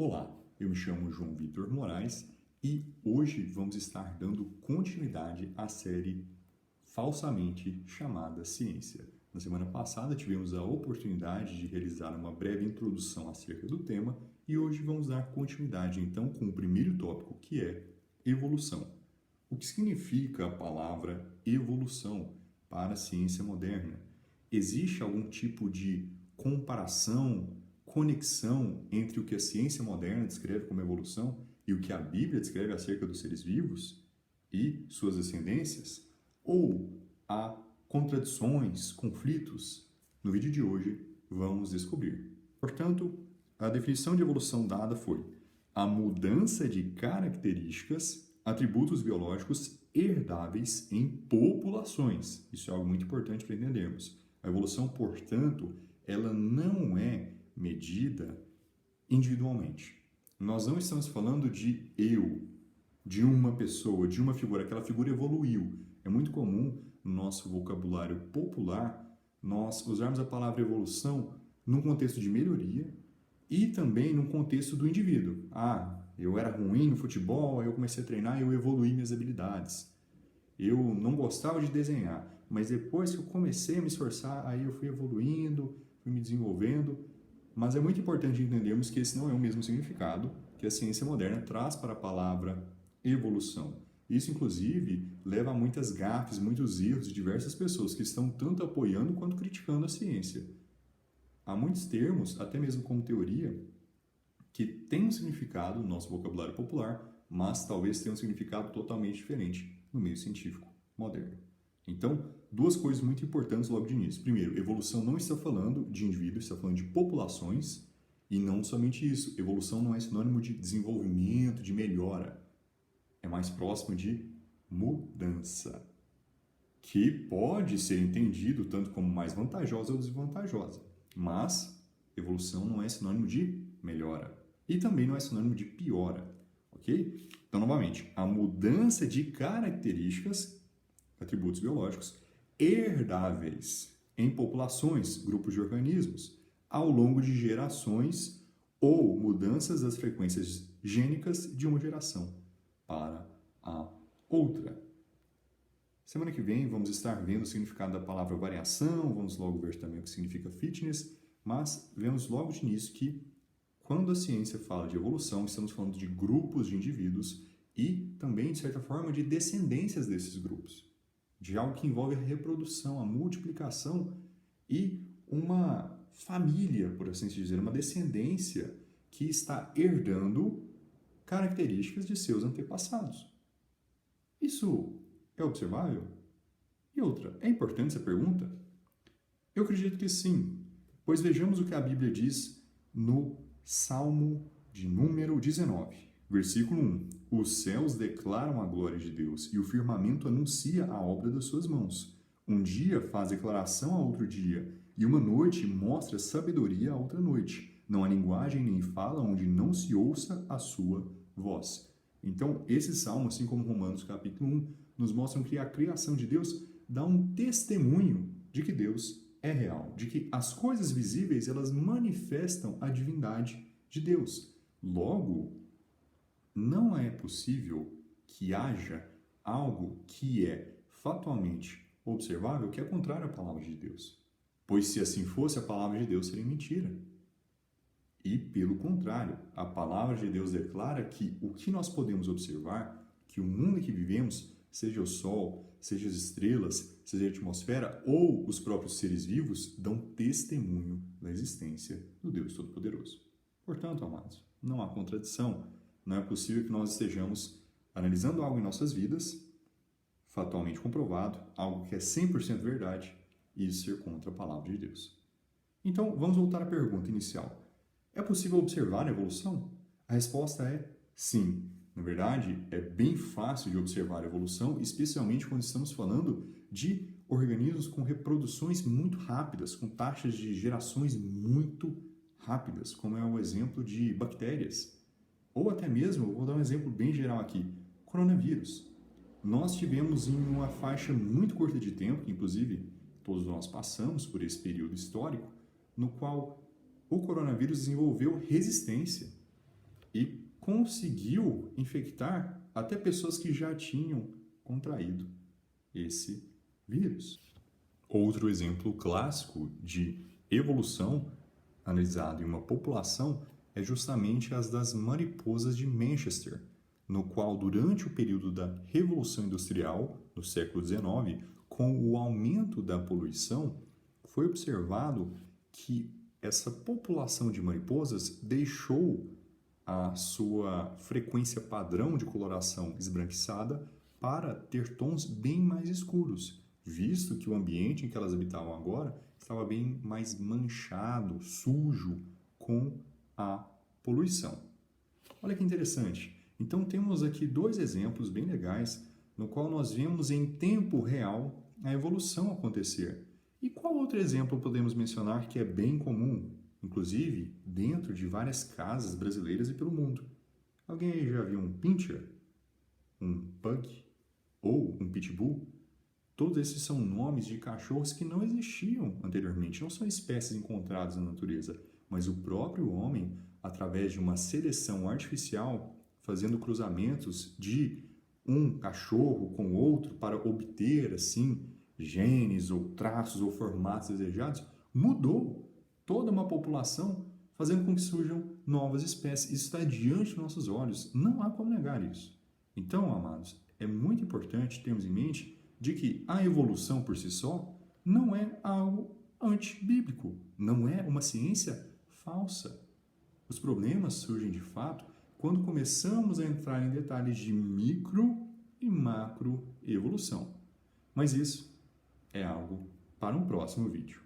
Olá, eu me chamo João Vitor Moraes e hoje vamos estar dando continuidade à série falsamente chamada Ciência. Na semana passada tivemos a oportunidade de realizar uma breve introdução acerca do tema e hoje vamos dar continuidade então com o primeiro tópico, que é evolução. O que significa a palavra evolução para a ciência moderna? Existe algum tipo de comparação, conexão entre o que a ciência moderna descreve como evolução e o que a Bíblia descreve acerca dos seres vivos e suas descendências? Ou há contradições, conflitos? No vídeo de hoje vamos descobrir. Portanto, a definição de evolução dada foi a mudança de características, atributos biológicos herdáveis em populações. Isso é algo muito importante para entendermos. A evolução, portanto, ela não é medida individualmente. Nós não estamos falando de eu, de uma pessoa, de uma figura. Aquela figura evoluiu. É muito comum no nosso vocabulário popular nós usarmos a palavra evolução num contexto de melhoria e também num contexto do indivíduo. Eu era ruim no futebol, aí eu comecei a treinar e eu evoluí minhas habilidades. Eu não gostava de desenhar, mas depois que eu comecei a me esforçar, aí eu fui evoluindo, fui me desenvolvendo. Mas é muito importante entendermos que esse não é o mesmo significado que a ciência moderna traz para a palavra evolução. Isso, inclusive, leva a muitas gafes, muitos erros de diversas pessoas que estão tanto apoiando quanto criticando a ciência. Há muitos termos, até mesmo como teoria, que têm um significado no nosso vocabulário popular, mas talvez tenham um significado totalmente diferente no meio científico moderno. Então, duas coisas muito importantes logo de início. Primeiro, evolução não está falando de indivíduos, está falando de populações, e não somente isso. Evolução não é sinônimo de desenvolvimento, de melhora. É mais próximo de mudança, que pode ser entendido tanto como mais vantajosa ou desvantajosa. Mas evolução não é sinônimo de melhora. E também não é sinônimo de piora, ok? Então, novamente, a mudança de características, atributos biológicos, herdáveis em populações, grupos de organismos, ao longo de gerações ou mudanças das frequências gênicas de uma geração para a outra. Semana que vem vamos estar vendo o significado da palavra variação, vamos logo ver também o que significa fitness, mas vemos logo de início que quando a ciência fala de evolução, estamos falando de grupos de indivíduos e também, de certa forma, de descendências desses grupos, de algo que envolve a reprodução, a multiplicação e uma família, por assim dizer, uma descendência que está herdando características de seus antepassados. Isso é observável? E outra, é importante essa pergunta? Eu acredito que sim, pois vejamos o que a Bíblia diz no Salmo de número 19, versículo 1. Os céus declaram a glória de Deus e o firmamento anuncia a obra das suas mãos. Um dia faz declaração a outro dia e uma noite mostra sabedoria a outra noite. Não há linguagem nem fala onde não se ouça a sua voz. Então, esse salmo, assim como Romanos capítulo 1, nos mostram que a criação de Deus dá um testemunho de que Deus é real, de que as coisas visíveis, elas manifestam a divindade de Deus. Logo, não é possível que haja algo que é fatualmente observável que é contrário à palavra de Deus. Pois se assim fosse, a palavra de Deus seria mentira. E, pelo contrário, a palavra de Deus declara que o que nós podemos observar, que o mundo em que vivemos, seja o Sol, seja as estrelas, seja a atmosfera ou os próprios seres vivos, dão testemunho da existência do Deus Todo-Poderoso. Portanto, amados, não há contradição. Não é possível que nós estejamos analisando algo em nossas vidas, fatalmente comprovado, algo que é 100% verdade, e isso ser contra a palavra de Deus. Então, vamos voltar à pergunta inicial. É possível observar a evolução? A resposta é sim. Na verdade, é bem fácil de observar a evolução, especialmente quando estamos falando de organismos com reproduções muito rápidas, com taxas de gerações muito rápidas, como é o exemplo de bactérias. Ou até mesmo, vou dar um exemplo bem geral aqui, coronavírus. Nós tivemos em uma faixa muito curta de tempo, que inclusive todos nós passamos por esse período histórico, no qual o coronavírus desenvolveu resistência e conseguiu infectar até pessoas que já tinham contraído esse vírus. Outro exemplo clássico de evolução analisado em uma população é justamente as das mariposas de Manchester, no qual, durante o período da Revolução Industrial, no século XIX, com o aumento da poluição, foi observado que essa população de mariposas deixou a sua frequência padrão de coloração esbranquiçada para ter tons bem mais escuros, visto que o ambiente em que elas habitavam agora estava bem mais manchado, sujo com a poluição. Olha que interessante. Então temos aqui dois exemplos bem legais no qual nós vemos em tempo real a evolução acontecer. E qual outro exemplo podemos mencionar que é bem comum, inclusive dentro de várias casas brasileiras e pelo mundo? Alguém aí já viu um pincher? Um pug? Ou um pitbull? Todos esses são nomes de cachorros que não existiam anteriormente, não são espécies encontradas na natureza, mas o próprio homem, através de uma seleção artificial, fazendo cruzamentos de um cachorro com outro para obter, assim, genes ou traços ou formatos desejados, mudou toda uma população, fazendo com que surjam novas espécies. Isso está diante dos nossos olhos, não há como negar isso. Então, amados, é muito importante termos em mente de que a evolução por si só não é algo antibíblico, não é uma ciência falsa. Os problemas surgem de fato quando começamos a entrar em detalhes de micro e macro evolução. Mas isso é algo para um próximo vídeo.